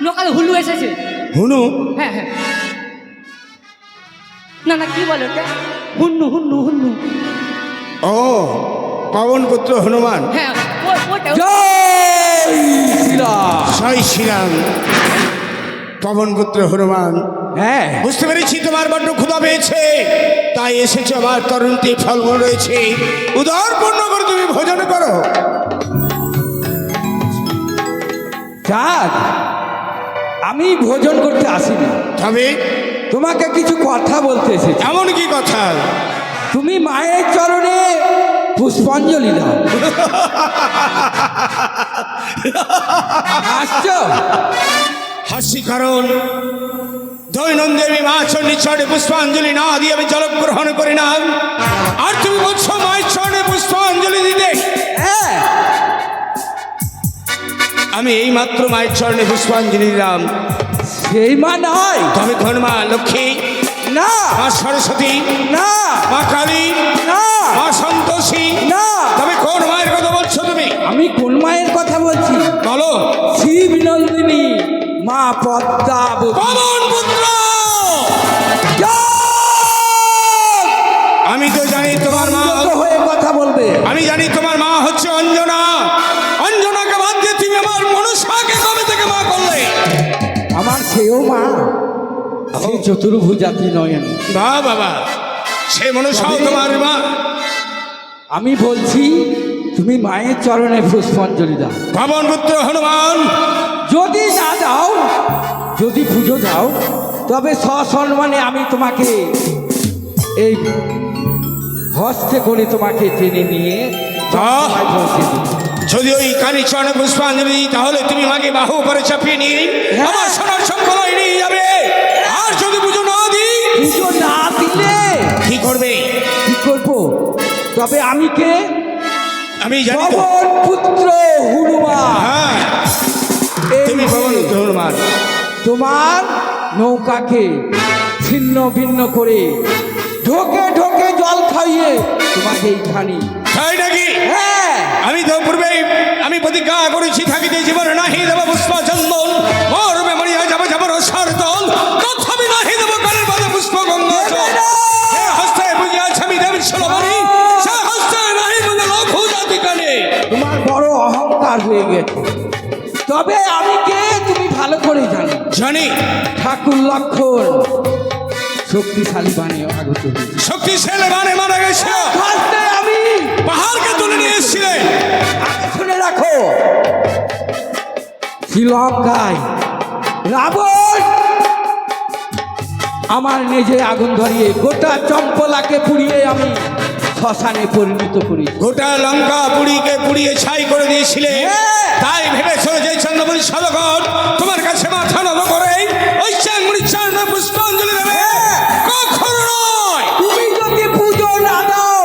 নকালে Hulu এসেছে। হুনু? হ্যাঁ হ্যাঁ, না না কি বলে ওটা, হুন্নু হুন্নু হুন্নু। ও, পবন পুত্র হনুমান। হ্যাঁ ওটা। জয় শ্রীরাম। জয় শ্রীরাম। পবন পুত্র হনুমান, হ্যাঁ, বুঝতে পেরেছি তোমার বড্ড ক্ষুধা পেয়েছে, তাই এসেছো আমার তরুণটি ফলমূল রয়েছে, উদর পূর্ণ করে তুমি ভোজন করো। যাক, আমি ভোজন করতে আসিনি, তবে তোমাকে কিছু কথা বলতে এসেছি। এমন কি কথা? তুমি মায়ের চরণে পুষ্পাঞ্জলি দাও। আসছো? হাসি কারণ দৈনন্দিন আমি মা চণ্ডী চরণে পুষ্পাঞ্জলি না দিয়ে আমি জল গ্রহণ করি না, আর তুমি বলছো মায়ের চরণে পুষ্পাঞ্জলি দিতে? হ্যাঁ, আমি এই মাত্র মায়ের চরণে পুষ্পাঞ্জলি দিলাম। সেই মা নয়। তবে কোন মা? লক্ষ্মী না মা, সরস্বতী না মা, কালী না মা, সন্তোষী না। তবে কোন মায়ের কথা বলছো তুমি? আমি কোন মায়ের কথা বলছি? বলো। শিব নন্দিনী মা পদ্মাবতী। পবন পুত্র, জয়! আমি তো জানি তোমার মা, সংযত হয়ে কথা বলবে। আমি জানি তোমার মা হচ্ছে অঞ্জনা। অঞ্জনাকে বাদ দিয়ে তুমি আমার মনসাকে কবে থেকে মা করলে? আমার সেও মা, সে চতুর্ভুজাতি নয়ন। বা বাবা, সে মনসাও তোমার মা? আমি বলছি তুমি মায়ের চরণে পুষ্পাঞ্জলি দাও। পবন পুত্র হনুমান, যদি না দাও, যদি পুজো দাও, তবে সসম্মানে আমি তোমাকে এই হস্তে করে তোমাকে টেনে নিয়ে বাহ! জগদ্ধাত্রী পৌঁছে দেব। যদি ওই কালী চরণে পুষ্পাঞ্জলি দিই, তাহলে তুমি মাকে বাহু করে চাপিয়ে নিয়ে হ্যাঁ। আমার সোনার সম্পদ নিয়ে যাবে। আর যদি পুজো না দিই, পুজো না দিলে কি করবে? কি করবো? তবে আমি কে? আমি জানি তো। পবন পুত্র হনুমান। হ্যাঁ, এই তুমি পবন যে পুত্র হনুমান। তোমার নৌকাকে ছিন্ন ভিন্ন করে ঢোকে ঢোকে জল খাইয়ে তোমাকে এইখানে। তাই নাকি? হ্যাঁ, আমি তো পূর্বেই আমি প্রতিজ্ঞা করেছি, থাকিতে জীবনে নাহি দেব পুষ্পচন্দন, মরবে মরিয়া যাব যাব রসার দল, তথাপি নাহি দেব কালের বাদে পুষ্প গঙ্গা জল। সে হস্তে বুঝিয়াছে আমি দেব ষোলমণি, সে হস্তে নাহি বুঝে লঘু জাতি কানে। তোমার বড় অহংকার হয়ে গেছে। তবে আমি কে তুমি ভালো করে জানো। জানি। ঠাকুর লক্ষণ শক্তিশালী বাণী আগত হয়েছে। শক্তিশালী মানে মারা গেছিল, ফার্স্টে আমি পাহাড়কে তুলে নিয়ে এসেছিলেন। আগে শুনে রাখো, শ্রীলঙ্কায় রাবণ আমার নিজে আগুন ধরিয়ে গোটা চম্পলাকে পুড়িয়ে আমি শ্মশানে পরিণত করি। গোটা লঙ্কা পুরীকে পুড়িয়ে ছাই করে দিয়েছিলে। হ্যাঁ। তাই ভেবে চলেছে চন্দ্রপুরী সদগর তোমার কাছে মাথা নত করে ওই চাঙ্গুড়ি চরণে পুষ্পাঞ্জলি দেবে? কখনো নয়। তুমি যদি পুজো না দাও,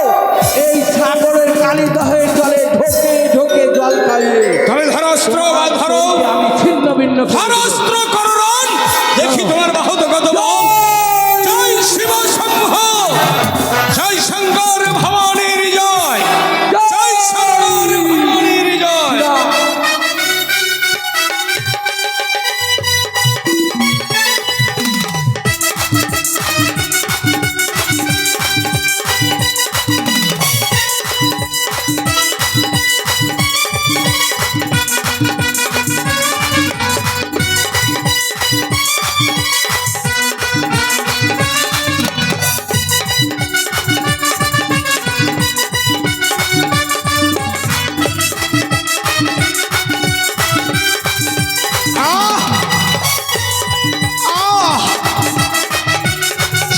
এই সাগরের কালিদহের জলে ঢোকে ঢোকে জল খাইয়ে তবে ধরস্ত্র বা ধরো, আমি ছিন্ন ভিন্ন ধরস্ত্র করণ, দেখি তোমার বাহুত কত বল। জয় শিব শম্ভ, জয় শঙ্কর ভবানীর জয়, জয় শঙ্কর ভবানীর জয়।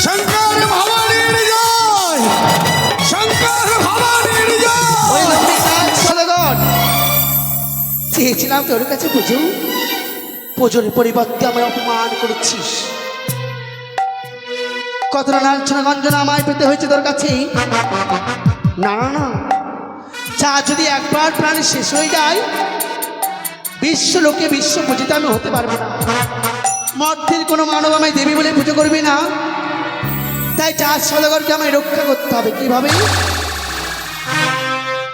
শঙ্কর ভবানীর জয়, শঙ্কর ভবানীর জয়। চেয়েছিলাম তোর কাছে পুজো, পুজোর পরিবর্তে আমায় অপমান করেছিস। কতটা লাঞ্ছনা গঞ্জনা আমায় পেতে হয়েছে তোর কাছে। না না না, যা যদি একবার প্রাণ শেষ হয়ে যায়, বিশ্ব লোকে বিশ্ব পূজিত আমি হতে পারবো না। মর্তের কোনো মানব আমায় দেবী বলে পুজো করবে না। তাই চার সদাগরকে আমায় রক্ষা করতে হবে। কিভাবে?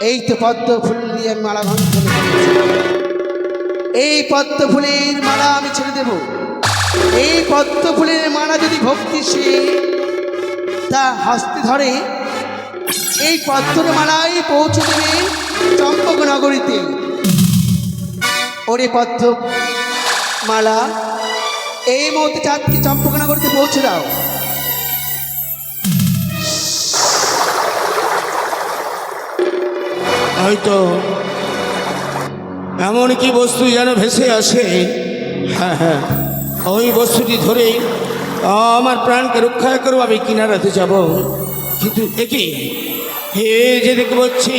এই তো পদ্ম ফুল দিয়ে মালা ঘন্টন করেছি। এই পদ্ম ফুলের মালা আমি ছেড়ে দেব দেব। এই পদ্ম ফুলের মালা যদি ভক্তি সে তা হস্তে ধরে, এই পদ্মের মালাই পৌঁছে দেবে চম্পক নগরীতে। ওরে পদ্ম মালা, এই মুহূর্তে চাঁদকে চম্পক নগরীতে পৌঁছে দাও। হয়তো এমন কি বস্তু যেন ভেসে আসে, হ্যাঁ হ্যাঁ, ওই বস্তুটি ধরে আমার প্রাণকে রক্ষা করবো, আমি কিনারাতে যাব। কিন্তু একে হে যে দেখতে পাচ্ছি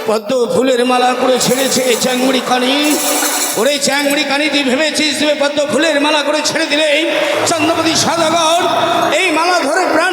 পদ্ম ফুলের মালা করে ছেড়েছে চ্যাংমুড়ি কানি। ওরে চ্যাংমুড়ি কানি, তুই ভেবেছিস তুমি পদ্ম ফুলের মালা করে ছেড়ে দিলে চন্দ্রপতি সদাগর এই মালা ধরে প্রাণ